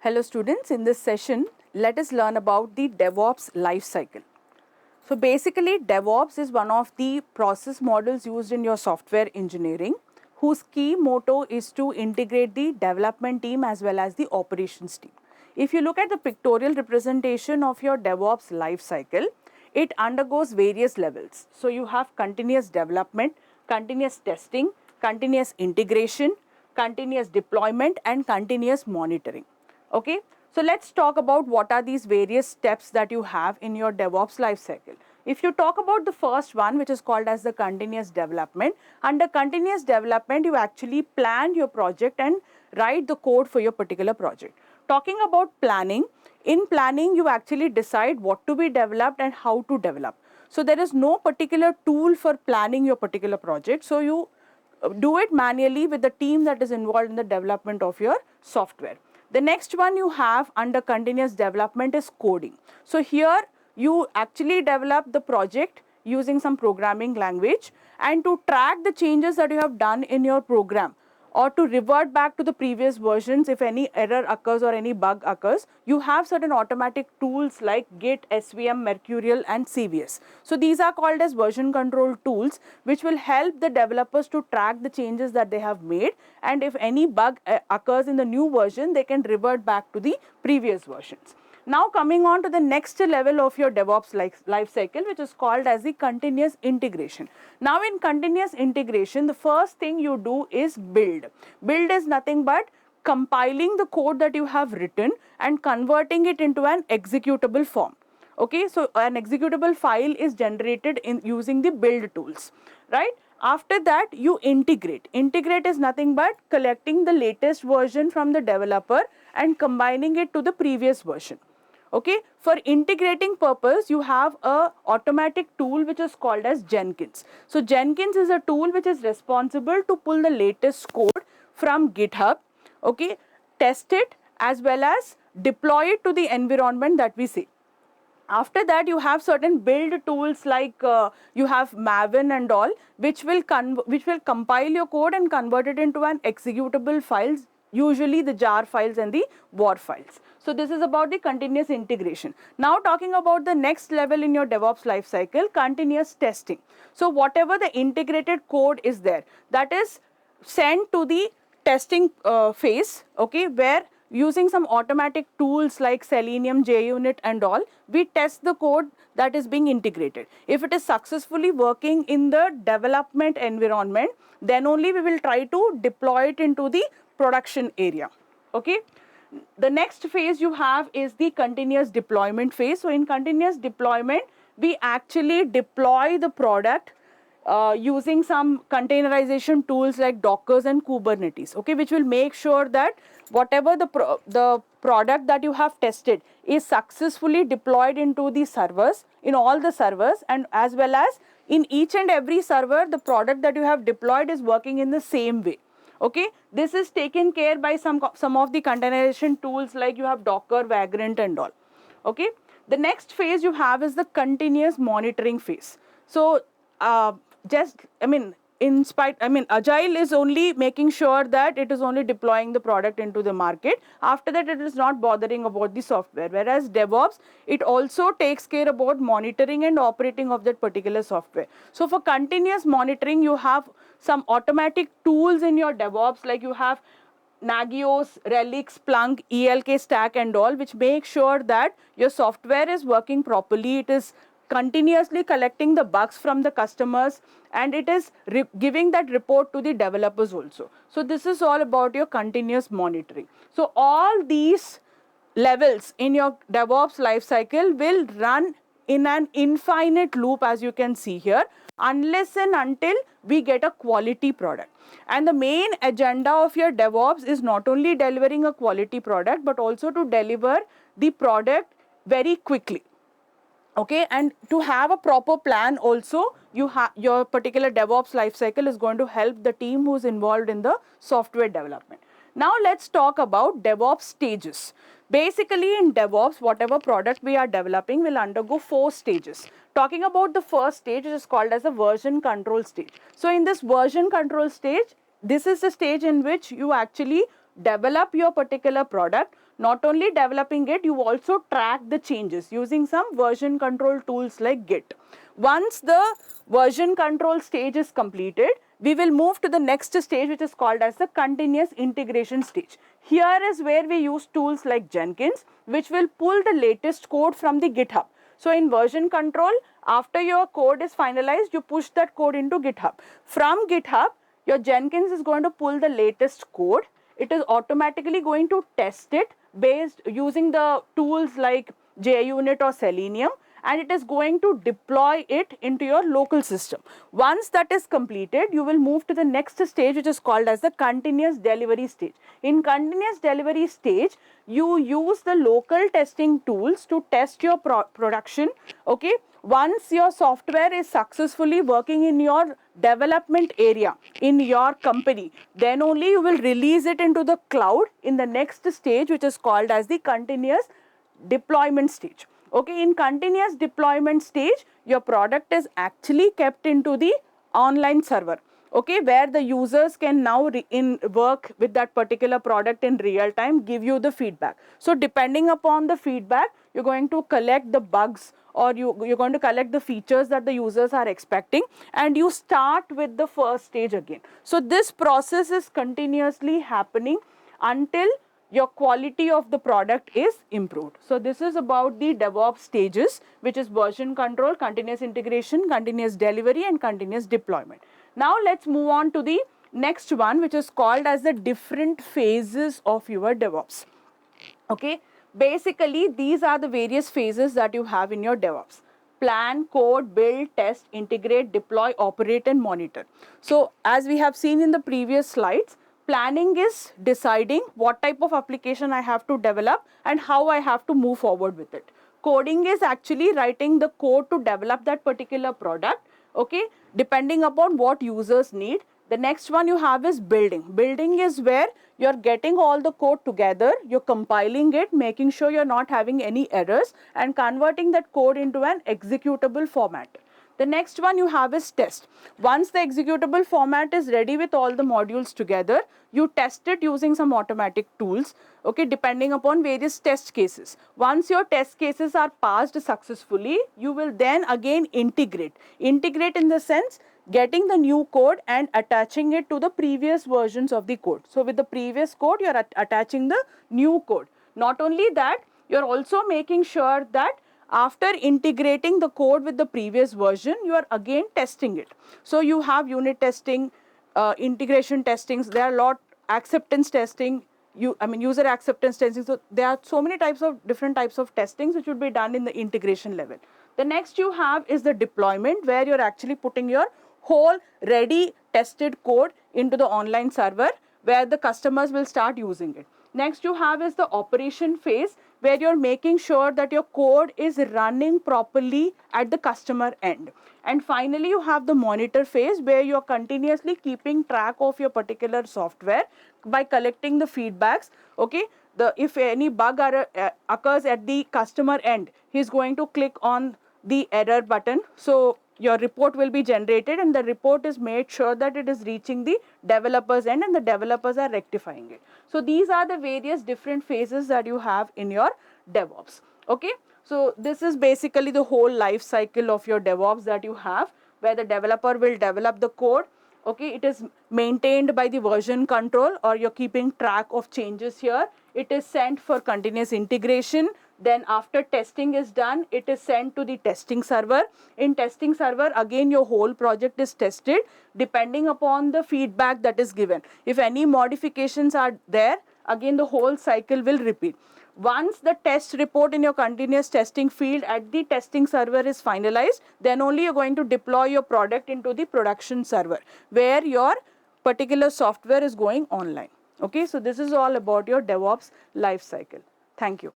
Hello students, in this session, let us learn about the DevOps life cycle. So basically, DevOps is one of the process models used in your software engineering, whose key motto is to integrate the development team as well as the operations team. If you look at the pictorial representation of your DevOps life cycle, it undergoes various levels. So you have continuous development, continuous testing, continuous integration, continuous deployment, and continuous monitoring. Okay, so let's talk about what are these various steps that you have in your DevOps lifecycle. If you talk about the first one, which is called as the continuous development, under continuous development, you actually plan your project and write the code for your particular project. Talking about planning, in planning, you actually decide what to be developed and how to develop. So there is no particular tool for planning your particular project. So you do it manually with the team that is involved in the development of your software. The next one you have under continuous development is coding. So here you actually develop the project using some programming language, and to track the changes that you have done in your program or to revert back to the previous versions if any error occurs or any bug occurs, you have certain automatic tools like Git, SVN, Mercurial and CVS. So these are called as version control tools, which will help the developers to track the changes that they have made, and if any bug occurs in the new version, they can revert back to the previous versions. Now coming on to the next level of your DevOps life cycle, which is called as the continuous integration. Now in continuous integration, the first thing you do is build. Build is nothing but compiling the code that you have written and converting it into an executable form. Okay, so an executable file is generated in using the build tools, right? After that, you integrate. Integrate is nothing but collecting the latest version from the developer and combining it to the previous version. Okay, for integrating purpose, you have a automatic tool which is called as Jenkins. So Jenkins is a tool which is responsible to pull the latest code from GitHub, okay, test it as well as deploy it to the environment that we see. After that, you have certain build tools like you have Maven and all, which will compile your code and convert it into an executable files, usually the jar files and the war files. So this is about the continuous integration. Now talking about the next level in your DevOps lifecycle, continuous testing. So whatever the integrated code is there, that is sent to the testing phase, okay, where using some automatic tools like Selenium, JUnit and all, we test the code that is being integrated. If it is successfully working in the development environment, then only we will try to deploy it into the production area. Okay. The next phase you have is the continuous deployment phase. So in continuous deployment, we actually deploy the product using some containerization tools like Docker and Kubernetes, okay, which will make sure that whatever the product that you have tested is successfully deployed into the servers, in all the servers, and as well as in each and every server, the product that you have deployed is working in the same way. Okay, this is taken care by some of the containerization tools like you have Docker, Vagrant and all. Okay, the next phase you have is the continuous monitoring phase. So Agile is only making sure that it is only deploying the product into the market. After that, it is not bothering about the software. Whereas DevOps, it also takes care about monitoring and operating of that particular software. So for continuous monitoring, you have some automatic tools in your DevOps, like you have Nagios, Relic, Splunk, ELK stack and all, which make sure that your software is working properly. It is continuously collecting the bugs from the customers, and it is giving that report to the developers also. So this is all about your continuous monitoring. So all these levels in your DevOps lifecycle will run in an infinite loop, as you can see here, unless and until we get a quality product. And the main agenda of your DevOps is not only delivering a quality product, but also to deliver the product very quickly. Okay, and to have a proper plan also, your particular DevOps lifecycle is going to help the team who's involved in the software development. Now let's talk about DevOps stages. Basically in DevOps, whatever product we are developing will undergo 4 stages. Talking about the first stage, it is called as a version control stage. So in this version control stage, this is the stage in which you actually develop your particular product Not only developing it, you also track the changes using some version control tools like Git. Once the version control stage is completed, we will move to the next stage, which is called as the continuous integration stage. Here is where we use tools like Jenkins, which will pull the latest code from the GitHub. So in version control, after your code is finalized, you push that code into GitHub. From GitHub, your Jenkins is going to pull the latest code. It is automatically going to test it based using the tools like JUnit or Selenium, and it is going to deploy it into your local system. Once that is completed, you will move to the next stage, which is called as the continuous delivery stage. In continuous delivery stage, you use the local testing tools to test your production, okay? Once your software is successfully working in your development area, in your company, then only you will release it into the cloud in the next stage, which is called as the continuous deployment stage. Okay, in continuous deployment stage, your product is actually kept into the online server, okay, where the users can now work with that particular product in real time, give you the feedback. So depending upon the feedback, you're going to collect the bugs, or you're going to collect the features that the users are expecting, and you start with the first stage again. So this process is continuously happening until your quality of the product is improved. So this is about the DevOps stages, which is version control, continuous integration, continuous delivery, and continuous deployment. Now let's move on to the next one, which is called as the different phases of your DevOps. Okay, basically these are the various phases that you have in your DevOps: plan, code, build, test, integrate, deploy, operate, and monitor. So as we have seen in the previous slides, planning is deciding what type of application I have to develop and how I have to move forward with it. Coding is actually writing the code to develop that particular product, okay, depending upon what users need. The next one you have is building. Building is where you're getting all the code together, you're compiling it, making sure you're not having any errors, and converting that code into an executable format. The next one you have is test. Once the executable format is ready with all the modules together, you test it using some automatic tools, okay, depending upon various test cases. Once your test cases are passed successfully, you will then again integrate. Integrate in the sense, getting the new code and attaching it to the previous versions of the code. So with the previous code, you're attaching the new code. Not only that, you're also making sure that after integrating the code with the previous version, you are again testing it. So you have unit testing, integration testings, there are a lot, acceptance testing, user acceptance testing. So there are so many types of different types of testings which would be done in the integration level. The next you have is the deployment, where you're actually putting your whole ready tested code into the online server where the customers will start using it. Next you have is the operation phase, where you're making sure that your code is running properly at the customer end. And finally you have the monitor phase, where you're continuously keeping track of your particular software by collecting the feedbacks, okay. If any bug occurs at the customer end, he's going to click on the error button. So your report will be generated, and the report is made sure that it is reaching the developers end, and the developers are rectifying it. So these are the various different phases that you have in your DevOps. Okay, so this is basically the whole life cycle of your DevOps that you have, where the developer will develop the code. Okay, it is maintained by the version control, or you're keeping track of changes here. It is sent for continuous integration. Then after testing is done, it is sent to the testing server. In testing server, again your whole project is tested depending upon the feedback that is given. If any modifications are there, again the whole cycle will repeat. Once the test report in your continuous testing field at the testing server is finalized, then only you're going to deploy your product into the production server, where your particular software is going online. Okay, so this is all about your DevOps life cycle. Thank you.